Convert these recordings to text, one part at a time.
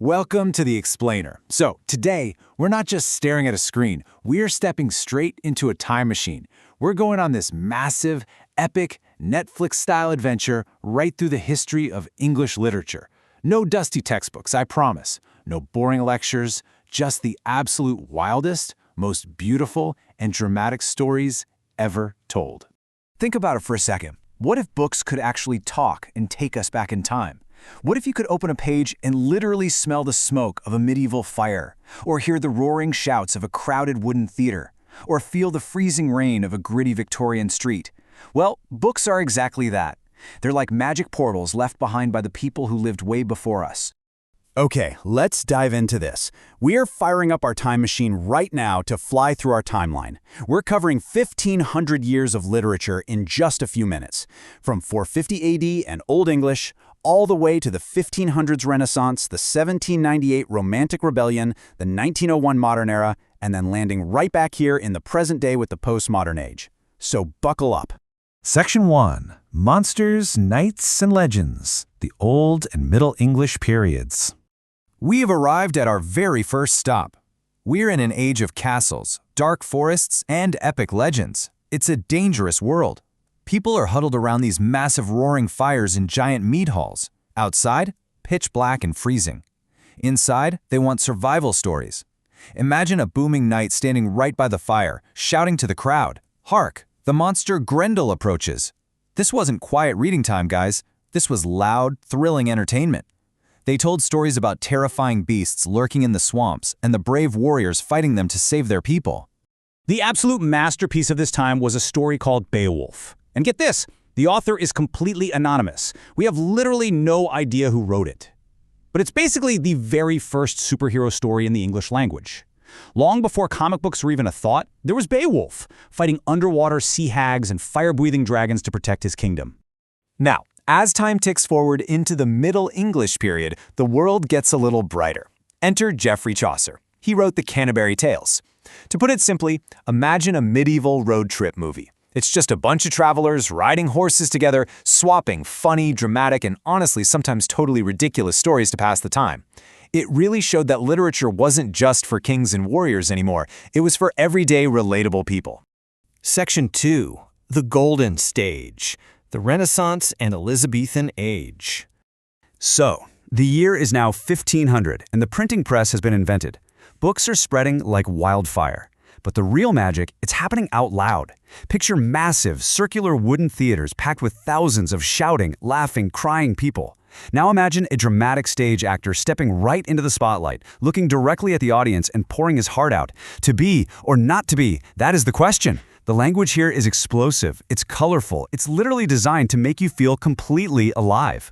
Welcome to The Explainer. So, today, we're not just staring at a screen, we're stepping straight into a time machine. We're going on this massive, epic, Netflix-style adventure right through the history of English literature. No dusty textbooks, I promise. No boring lectures, just the absolute wildest, most beautiful, and dramatic stories ever told. Think about it for a second. What if books could actually talk and take us back in time? What if you could open a page and literally smell the smoke of a medieval fire, or hear the roaring shouts of a crowded wooden theater, or feel the freezing rain of a gritty Victorian street? Well, books are exactly that. They're like magic portals left behind by the people who lived way before us. Okay, let's dive into this. We are firing up our time machine right now to fly through our timeline. We're covering 1,500 years of literature in just a few minutes. From 450 AD and Old English, all the way to the 1500s Renaissance, the 1798 Romantic Rebellion, the 1901 Modern Era, and then landing right back here in the present day with the Postmodern Age. So buckle up. Section 1. Monsters, Knights, and Legends. The Old and Middle English Periods. We have arrived at our very first stop. We're in an age of castles, dark forests, and epic legends. It's a dangerous world. People are huddled around these massive roaring fires in giant mead halls. Outside, pitch black and freezing. Inside, they want survival stories. Imagine a booming knight standing right by the fire, shouting to the crowd, "Hark, the monster Grendel approaches." This wasn't quiet reading time, guys. This was loud, thrilling entertainment. They told stories about terrifying beasts lurking in the swamps and the brave warriors fighting them to save their people. The absolute masterpiece of this time was a story called Beowulf. And get this, the author is completely anonymous. We have literally no idea who wrote it. But it's basically the very first superhero story in the English language. Long before comic books were even a thought, there was Beowulf, fighting underwater sea hags and fire-breathing dragons to protect his kingdom. Now, as time ticks forward into the Middle English period, the world gets a little brighter. Enter Geoffrey Chaucer. He wrote the Canterbury Tales. To put it simply, imagine a medieval road trip movie. It's just a bunch of travelers riding horses together, swapping funny, dramatic, and honestly sometimes totally ridiculous stories to pass the time. It really showed that literature wasn't just for kings and warriors anymore. It was for everyday, relatable people. Section 2. The Golden Stage. The Renaissance and Elizabethan Age. So, the year is now 1500, and the printing press has been invented. Books are spreading like wildfire. But the real magic, it's happening out loud. Picture massive, circular wooden theaters packed with thousands of shouting, laughing, crying people. Now imagine a dramatic stage actor stepping right into the spotlight, looking directly at the audience and pouring his heart out. To be or not to be, that is the question. The language here is explosive, it's colorful, it's literally designed to make you feel completely alive.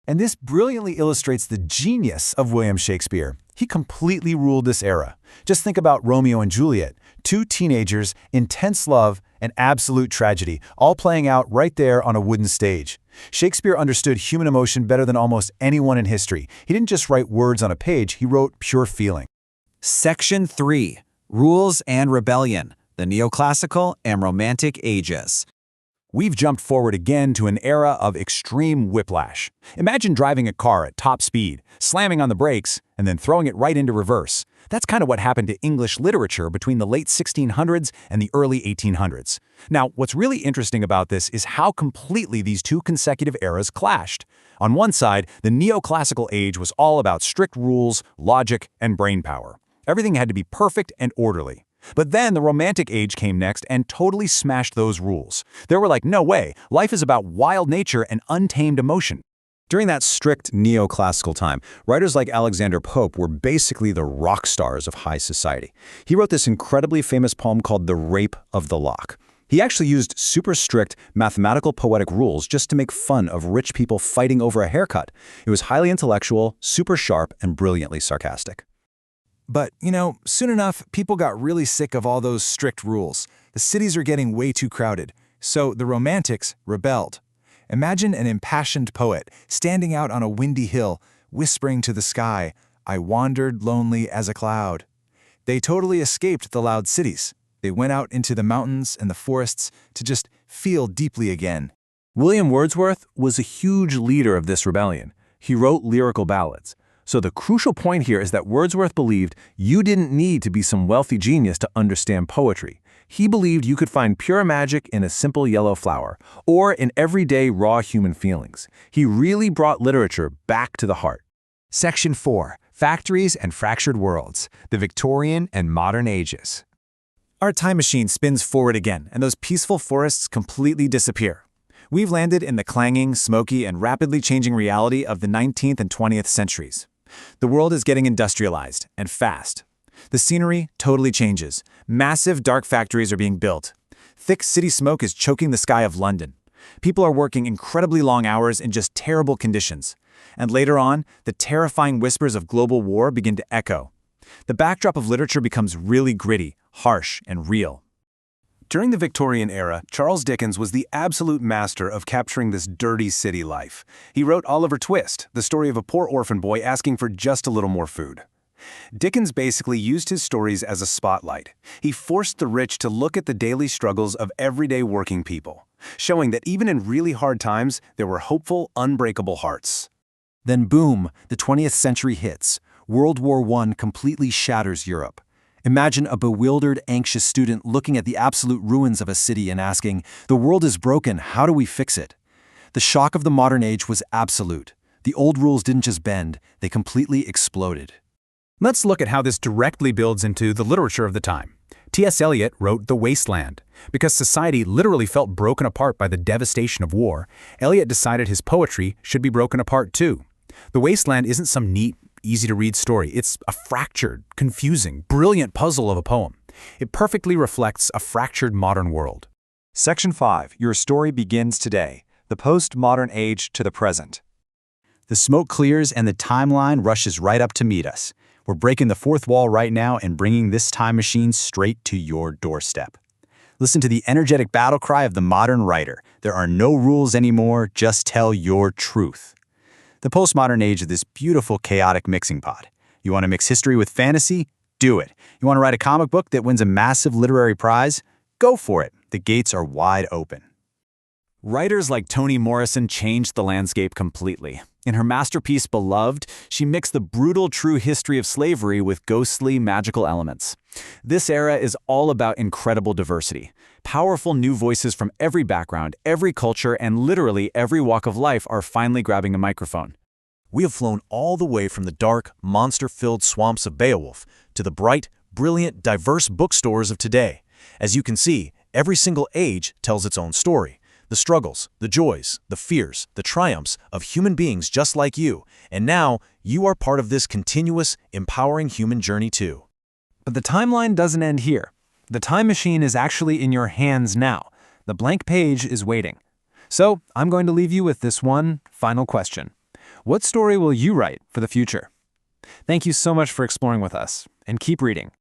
And this brilliantly illustrates the genius of William Shakespeare. He completely ruled this era. Just think about Romeo and Juliet, two teenagers, intense love, and absolute tragedy, all playing out right there on a wooden stage. Shakespeare understood human emotion better than almost anyone in history. He didn't just write words on a page, he wrote pure feeling. Section 3. Rules and Rebellion. The Neoclassical and Romantic Ages. We've jumped forward again to an era of extreme whiplash. Imagine driving a car at top speed, slamming on the brakes, and then throwing it right into reverse. That's kind of what happened to English literature between the late 1600s and the early 1800s. Now, what's really interesting about this is how completely these two consecutive eras clashed. On one side, the neoclassical age was all about strict rules, logic, and brainpower. Everything had to be perfect and orderly. But then the Romantic Age came next and totally smashed those rules. They were like, no way, life is about wild nature and untamed emotion. During that strict neoclassical time, writers like Alexander Pope were basically the rock stars of high society. He wrote this incredibly famous poem called The Rape of the Lock. He actually used super strict mathematical poetic rules just to make fun of rich people fighting over a haircut. It was highly intellectual, super sharp, and brilliantly sarcastic. But, soon enough, people got really sick of all those strict rules. The cities are getting way too crowded. So the Romantics rebelled. Imagine an impassioned poet standing out on a windy hill, whispering to the sky, "I wandered lonely as a cloud." They totally escaped the loud cities. They went out into the mountains and the forests to just feel deeply again. William Wordsworth was a huge leader of this rebellion. He wrote lyrical ballads. So the crucial point here is that Wordsworth believed you didn't need to be some wealthy genius to understand poetry. He believed you could find pure magic in a simple yellow flower, or in everyday raw human feelings. He really brought literature back to the heart. Section 4. Factories and Fractured Worlds, the Victorian and Modern Ages. Our time machine spins forward again, and those peaceful forests completely disappear. We've landed in the clanging, smoky, and rapidly changing reality of the 19th and 20th centuries. The world is getting industrialized, and fast. The scenery totally changes. Massive dark factories are being built. Thick city smoke is choking the sky of London. People are working incredibly long hours in just terrible conditions. And later on, the terrifying whispers of global war begin to echo. The backdrop of literature becomes really gritty, harsh, and real. During the Victorian era, Charles Dickens was the absolute master of capturing this dirty city life. He wrote Oliver Twist, the story of a poor orphan boy asking for just a little more food. Dickens basically used his stories as a spotlight. He forced the rich to look at the daily struggles of everyday working people, showing that even in really hard times, there were hopeful, unbreakable hearts. Then boom, the 20th century hits. World War I completely shatters Europe. Imagine a bewildered, anxious student looking at the absolute ruins of a city and asking, "The world is broken, how do we fix it?" The shock of the modern age was absolute. The old rules didn't just bend, they completely exploded. Let's look at how this directly builds into the literature of the time. T.S. Eliot wrote The Wasteland. Because society literally felt broken apart by the devastation of war, Eliot decided his poetry should be broken apart too. The Wasteland isn't some neat, easy-to-read story. It's a fractured, confusing, brilliant puzzle of a poem. It perfectly reflects a fractured modern world. Section 5. Your story begins today. The postmodern age to the present. The smoke clears and the timeline rushes right up to meet us. We're breaking the fourth wall right now and bringing this time machine straight to your doorstep. Listen to the energetic battle cry of the modern writer. There are no rules anymore, just tell your truth. The postmodern age is this beautiful, chaotic mixing pot. You want to mix history with fantasy? Do it. You want to write a comic book that wins a massive literary prize? Go for it. The gates are wide open. Writers like Toni Morrison changed the landscape completely. In her masterpiece, Beloved, she mixed the brutal true history of slavery with ghostly, magical elements. This era is all about incredible diversity. Powerful new voices from every background, every culture, and literally every walk of life are finally grabbing a microphone. We have flown all the way from the dark, monster-filled swamps of Beowulf to the bright, brilliant, diverse bookstores of today. As you can see, every single age tells its own story. The struggles, the joys, the fears, the triumphs of human beings just like you. And now, you are part of this continuous, empowering human journey too. But the timeline doesn't end here. The time machine is actually in your hands now. The blank page is waiting. So, I'm going to leave you with this one final question. What story will you write for the future? Thank you so much for exploring with us, and keep reading.